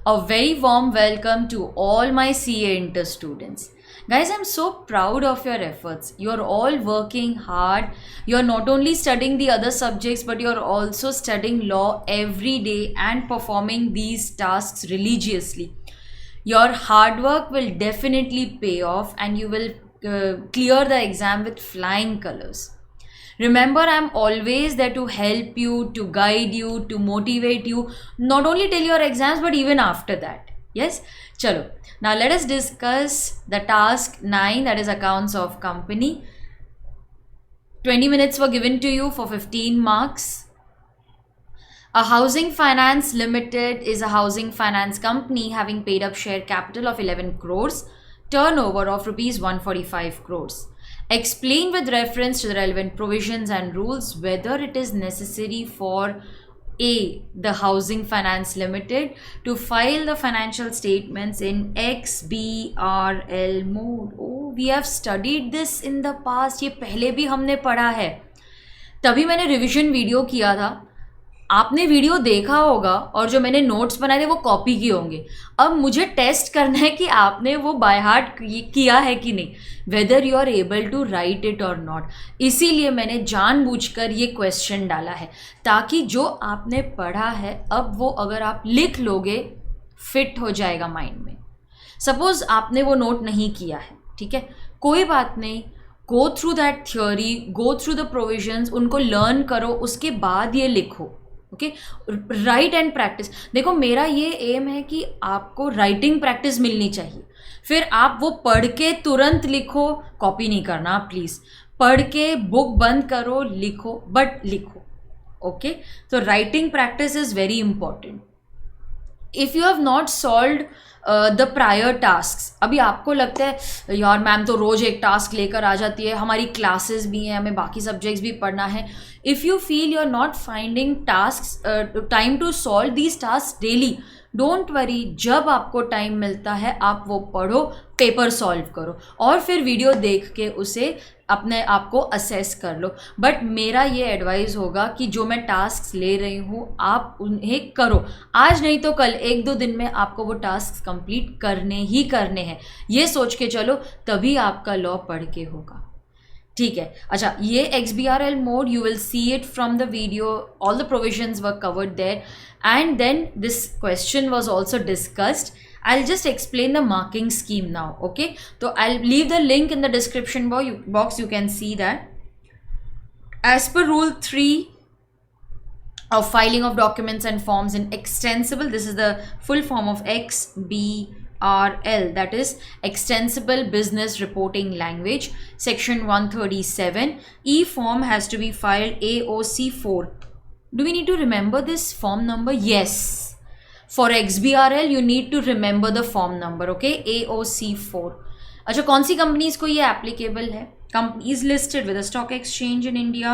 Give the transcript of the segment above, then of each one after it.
A very warm welcome to all my CA Inter students. Guys, I'm so proud of your efforts. You're all working hard. You're not only studying the other subjects, but you're also studying law every day and performing these tasks religiously. Your hard work will definitely pay off and you will clear the exam with flying colors. Remember, I'm always there to help you, to guide you, to motivate you, not only till your exams, but even after that. Yes? Chalo. Now let us discuss the task 9, that is accounts of company. 20 minutes were given to you for 15 marks. A housing finance limited is a housing finance company having paid up share capital of 11 crores, turnover of rupees 145 crores. Explain with reference to the relevant provisions and rules whether it is necessary for A. The Housing Finance Limited to file the financial statements in XBRL mode. Oh, we have studied this in the past. ये पहले भी हमने पढ़ा है. तभी मैंने revision video किया था. आपने वीडियो देखा होगा और जो मैंने नोट्स बनाए थे वो कॉपी किए होंगे. अब मुझे टेस्ट करना है कि आपने वो बाय हार्ट किया है कि नहीं, whether you are able to write it or not. इसीलिए मैंने जानबूझकर ये क्वेश्चन डाला है ताकि जो आपने पढ़ा है अब वो अगर आप लिख लोगे फिट हो जाएगा माइंड में. सपोज आपने वो नोट नहीं किया है, ठीक है, कोई बात नहीं. Go through that theory, go through the provisions, उनको लर्न करो, उसके बाद ये लिखो. Okay, right and practice. देखो, मेरा ये एम है कि आपको राइटिंग प्रैक्टिस मिलनी चाहिए. फिर आप वो पढ़ के तुरंत लिखो, कॉपी नहीं करना प्लीज़. पढ़ के बुक बंद करो, लिखो, बट लिखो. ओके, तो writing practice is very important. If you have not solved the prior task, अभी आपको लगता है यार मैम तो रोज़ एक टास्क लेकर आ जाती है, हमारी क्लासेस भी हैं, हमें बाकी सब्जेक्ट्स भी पढ़ना है. If you feel you are not finding task time to solve these task daily, don't worry. जब आपको टाइम मिलता है आप वो पढ़ो, पेपर सॉल्व करो और फिर वीडियो देख के उसे अपने आप को असेस कर लो. बट मेरा ये एडवाइस होगा कि जो मैं टास्क ले रही हूँ आप उन्हें करो. आज नहीं तो कल, 1-2 दिन में आपको वो टास्क कंप्लीट करने ही करने हैं. ये सोच के चलो, तभी आपका लॉ पढ़ के होगा. ठीक है. अच्छा, ये XBRL mode you will see it from the video. All the provisions were covered there and then this question was also discussed. I'll just explain the marking scheme now. Okay, so I'll leave the link in the description box. You can see that as per rule 3 of filing of documents and forms in extensible, this is the full form of XBRL, that is extensible business reporting language, section 137. E-form has to be filed AOC4. Do we need to remember this form number? Yes. For XBRL you need to remember the form number. Okay, AOC4. अच्छा, कौन सी companies को ये applicable है? Companies listed with a stock exchange in India,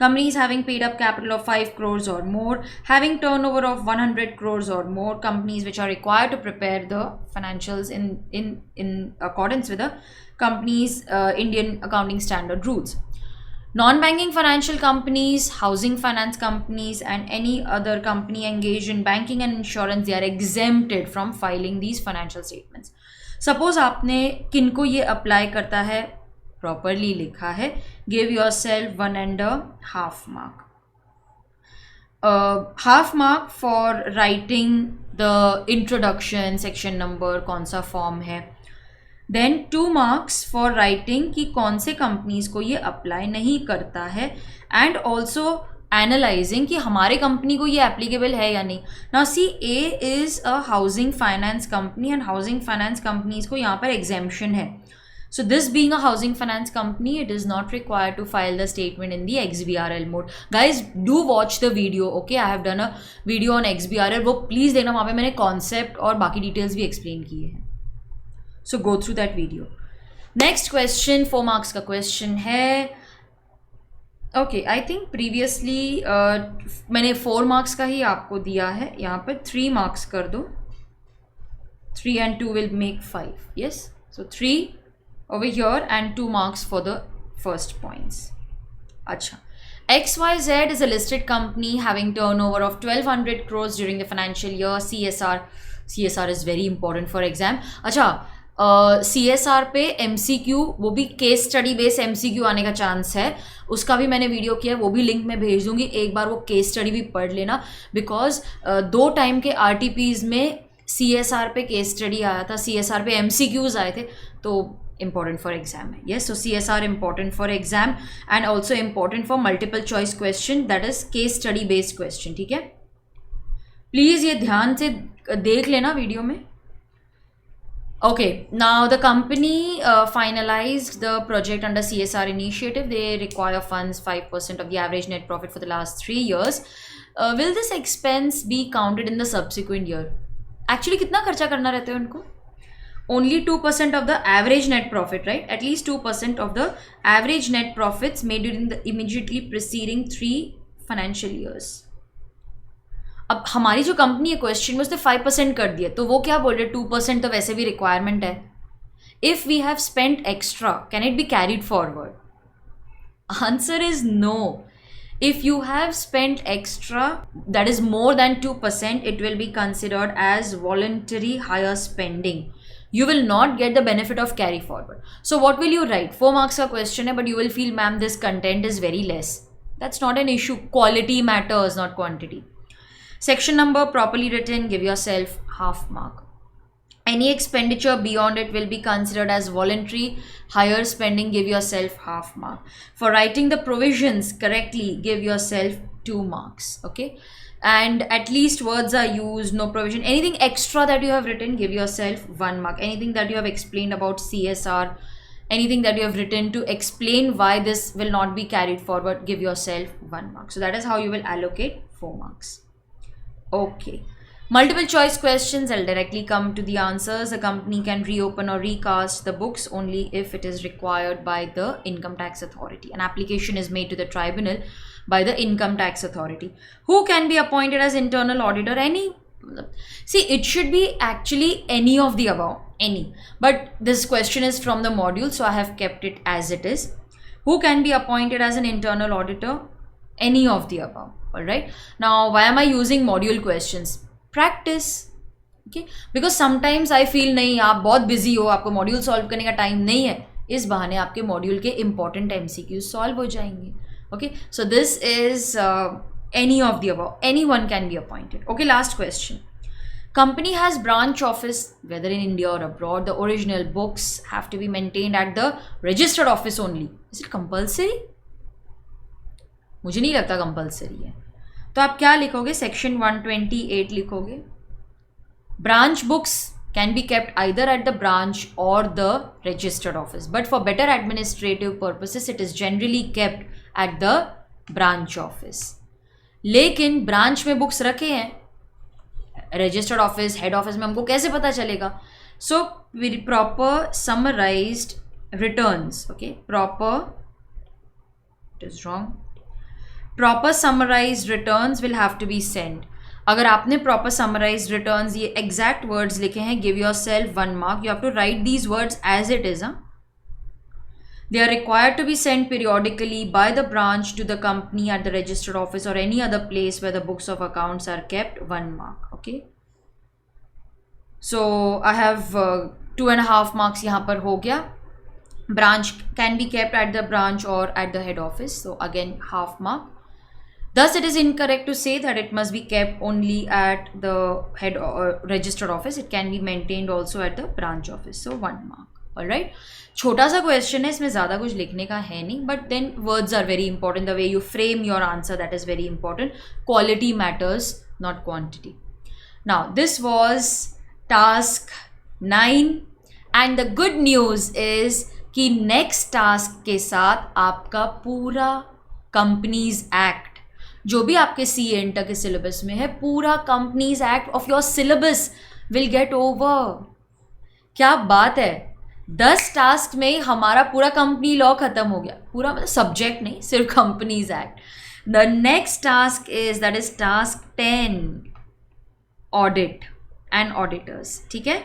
companies having paid up capital of 5 crores or more, having turnover of 100 crores or more, companies which are required to prepare the financials in accordance with the company's Indian accounting standard rules. Non-banking financial companies, housing finance companies and any other company engaged in banking and insurance, they are exempted from filing these financial statements. Suppose आपने किनको ये apply करता है, properly लिखा है, give yourself 1.5 mark. Half mark for writing the introduction, section number, कौन सा form है. देन 2 marks फॉर राइटिंग कि कौन से कंपनीज को ये अप्लाई नहीं करता है एंड ऑल्सो एनालाइजिंग कि हमारे कंपनी को ये एप्लीकेबल है या नहीं. Now see, A is a housing finance company and housing finance companies को यहाँ पर एग्जेम्पशन है. So this being a housing finance company, it is not required to file the statement in the XBRL mode. Guys, do watch the video. Okay, I have done a video on XBRL. वो please देखना, वहाँ पे मैंने concept और बाकी details भी explain किए हैं. So go through that video. Next question, 4 marks का question है. Okay, I think previously मैंने 4 marks का ही आपको दिया है. यहाँ पर 3 marks कर दो. 3 and 2 will make 5. Yes, so 3 over here and 2 marks for the first points. अच्छा, XYZ is a listed company having turnover of 1200 crores during the financial year. CSR is very important for exam. अच्छा, CSR पे MCQ, वो भी case study base MCQ आने का chance है, उसका भी मैंने वीडियो किया है, वो भी लिंक में भेज दूंगी, एक बार वो केस स्टडी भी पढ़ लेना, बिकॉज 2 टाइम के RTPs में CSR पे केस स्टडी आया था, CSR पे MCQs आए थे, तो important for exam है. Yes, so CSR important for exam and also important for multiple choice question, that is case study based question. ठीक है, प्लीज ये ध्यान से देख लेना वीडियो में. Okay, now the company finalized the project under CSR initiative. They require funds 5% of the average net profit for the last 3 years. Will this expense be counted in the subsequent year? Actually कितना खर्चा करना रहता है उनको? Only 2% of the average net profit, right? At least 2% of the average net profits made during the immediately preceding 3 financial years. अब हमारी जो company है क्वेश्चन में उसने 5% कर दिया, तो वो क्या बोल रहे, 2% तो वैसे भी रिक्वायरमेंट है. If we have spent extra, can it be carried forward? Answer is no. If you have spent extra that is more than 2%, it will be considered as voluntary higher spending. You will not get the benefit of carry forward. So what will you write? 4 marks का question है, but you will feel, ma'am, this content is very less. That's not an issue. Quality matters, not quantity. Section number properly written, give yourself half mark. Any expenditure beyond it will be considered as voluntary higher spending, give yourself half mark. For writing the provisions correctly, give yourself 2 marks. Okay, and at least words are used, no provision. Anything extra that you have written, give yourself 1 mark. Anything that you have explained about CSR, anything that you have written to explain why this will not be carried forward, give yourself 1 mark. So that is how you will allocate 4 marks. Okay. Multiple choice questions, I'll directly come to the answers. A company can reopen or recast the books only if it is required by the income tax authority. An application is made to the tribunal by the income tax authority. Who can be appointed as internal auditor? Any. See, it should be actually any of the above. Any. But this question is from the module, so I have kept it as it is. Who can be appointed as an internal auditor? Any of the above. Alright. Now, why am I using module questions? Practice. Okay, because sometimes I feel नहीं, आप बहुत busy हो, आपको module solve करने का time नहीं है, इस बहाने आपके मॉड्यूल के इंपॉर्टेंट MCQs सॉल्व हो जाएंगे. Okay, so this is any of the above, anyone can be appointed. Okay, last question. Company has branch office whether in India or abroad. The original books have to be maintained at the registered office only. Is it compulsory? मुझे नहीं लगता compulsory है. तो आप क्या लिखोगे? Section 128 लिखोगे. Branch books can be kept either at the branch or the registered office, but for better administrative purposes it is generally kept at the branch office. लेकिन ब्रांच में बुक्स रखे हैं, रजिस्टर्ड ऑफिस, हेड ऑफिस में हमको कैसे पता चलेगा? So proper summarised returns. Okay, proper, it is wrong. Proper summarized returns will have to be sent. अगर आपने proper summarized returns ये exact words लिखे हैं, give yourself 1 mark. You have to write these words as it is. They are required to be sent periodically by the branch to the company at the registered office or any other place where the books of accounts are kept. 1 mark. Okay. So I have 2.5 marks यहाँ पर हो गया. Branch can be kept at the branch or at the head office. So again half mark. Thus, it is incorrect to say that it must be kept only at the head or registered office. It can be maintained also at the branch office. So 1 mark. All right. छोटा सा question है, इसमें ज़्यादा कुछ लिखने का है नहीं, but then words are very important. The way you frame your answer, that is very important. Quality matters, not quantity. Now, this was task 9, and the good news is कि next task के साथ आपका पूरा Companies Act, जो भी आपके CA inter के syllabus में है, पूरा companies act of your syllabus will get over. क्या बात है, 10 टास्क में हमारा पूरा कंपनी लॉ खत्म हो गया. पूरा मतलब सब्जेक्ट नहीं, सिर्फ companies act. The next task is, that is task 10, audit and auditors. ठीक है,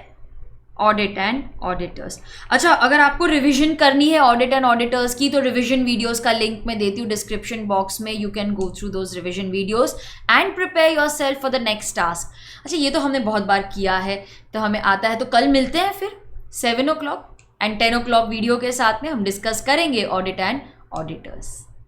ऑडिट एंड ऑडिटर्स। अच्छा, अगर आपको रिवीजन करनी है ऑडिट एंड ऑडिटर्स की तो रिवीजन वीडियोस का लिंक मैं देती हूँ डिस्क्रिप्शन बॉक्स में। You can go through those revision videos and prepare your self for the next task. अच्छा, ये तो हमने बहुत बार किया है, तो हमें आता है। तो कल मिलते हैं फिर 7 o'clock एंड 10 o'clock वीडियो के साथ में हम डिस्कस करेंगे ऑडिट एंड ऑडिटर्स।